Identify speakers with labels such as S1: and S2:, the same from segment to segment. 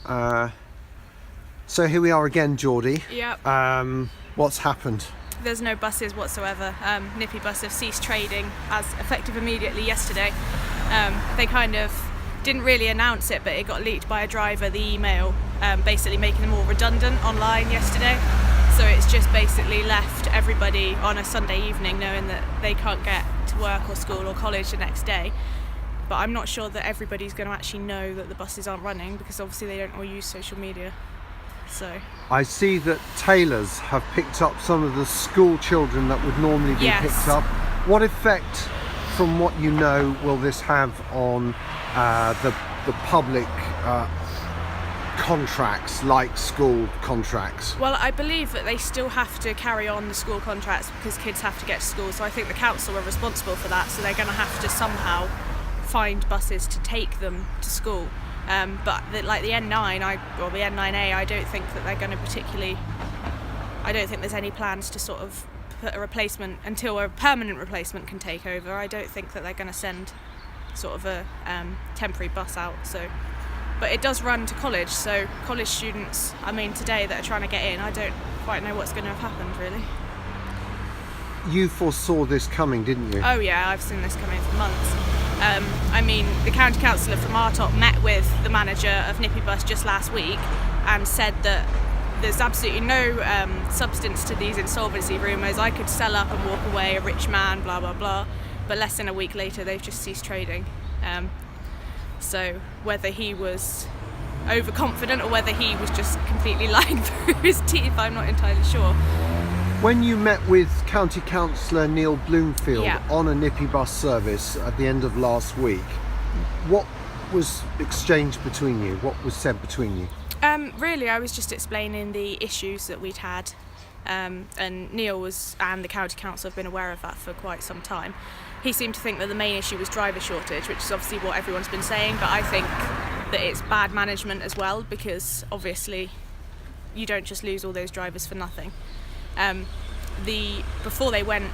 S1: So here we are again, Jordi.
S2: Yep.
S1: What's happened?
S2: There's no buses whatsoever. Nippy Bus have ceased trading as effective immediately yesterday. They kind of didn't really announce it, but it got leaked by a driver, the email, basically making them all redundant online yesterday. So it's just basically left everybody on a Sunday evening knowing that they can't get to work or school or college the next day. But I'm not sure that everybody's going to actually know that the buses aren't running, because obviously they don't all use social media. So
S1: I see that tailors have picked up some of the school children that would normally be
S2: Yes.
S1: picked up. What effect, from what you know, will this have on the public contracts, like school contracts?
S2: Well, I believe that they still have to carry on the school contracts because kids have to get to school. So I think the council are responsible for that. So they're going to have to somehow find buses to take them to school. But like the N9 or the N9A, I don't think that they're going to particularly. I don't think there's any plans to sort of put a replacement until a permanent replacement can take over. I don't think that they're going to send sort of a temporary bus out. So. But it does run to college, so college students, today that are trying to get in, I don't quite know what's going to have happened, really.
S1: You foresaw this coming, didn't you?
S2: Oh yeah, I've seen this coming for months. The county councillor from Martok met with the manager of Nippy Bus just last week and said that there's absolutely no substance to these insolvency rumours. I could sell up and walk away, a rich man, blah, blah, blah. But less than a week later, they've just ceased trading. So whether he was overconfident or whether he was just completely lying through his teeth, I'm not entirely sure.
S1: When you met with County Councillor Neil Bloomfield
S2: Yeah.
S1: on a Nippy Bus service at the end of last week, what was exchanged between you? What was said between you?
S2: Really, I was just explaining the issues that we'd had, and Neil and the County Council have been aware of that for quite some time. He seemed to think that the main issue was driver shortage, which is obviously what everyone's been saying, but I think that it's bad management as well, because obviously you don't just lose all those drivers for nothing. Before they went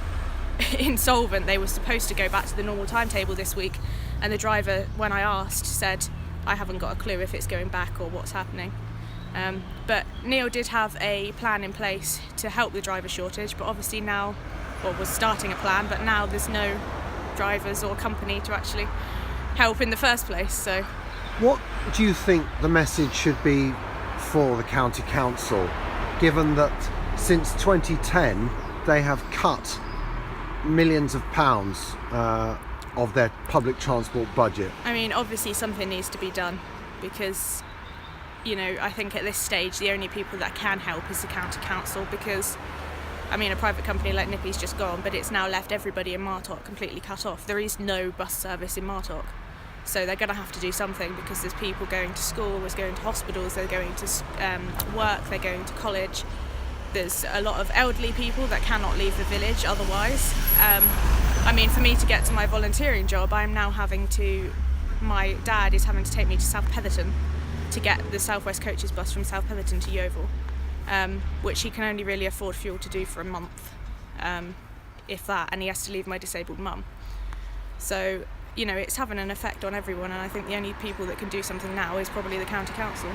S2: insolvent, they were supposed to go back to the normal timetable this week, and the driver, when I asked, said, I haven't got a clue if it's going back or what's happening. But Neil did have a plan in place to help the driver shortage, but obviously now, or was starting a plan, but now there's no drivers or company to actually help in the first place. So
S1: What do you think the message should be for the County Council, given that since 2010 they have cut millions of pounds of their public transport budget?
S2: Obviously something needs to be done, because I think at this stage the only people that can help is the County Council, because a private company like Nippy's just gone, but it's now left everybody in Martok completely cut off. There is no bus service in Martok, so they're going to have to do something, because there's people going to school, there's going to hospitals, they're going to work, they're going to college. There's a lot of elderly people that cannot leave the village otherwise. For me to get to my volunteering job, my dad is having to take me to South Petherton to get the South West Coaches bus from South Petherton to Yeovil. Which he can only really afford fuel to do for a month, if that, and he has to leave my disabled mum. So, it's having an effect on everyone, and I think the only people that can do something now is probably the County Council.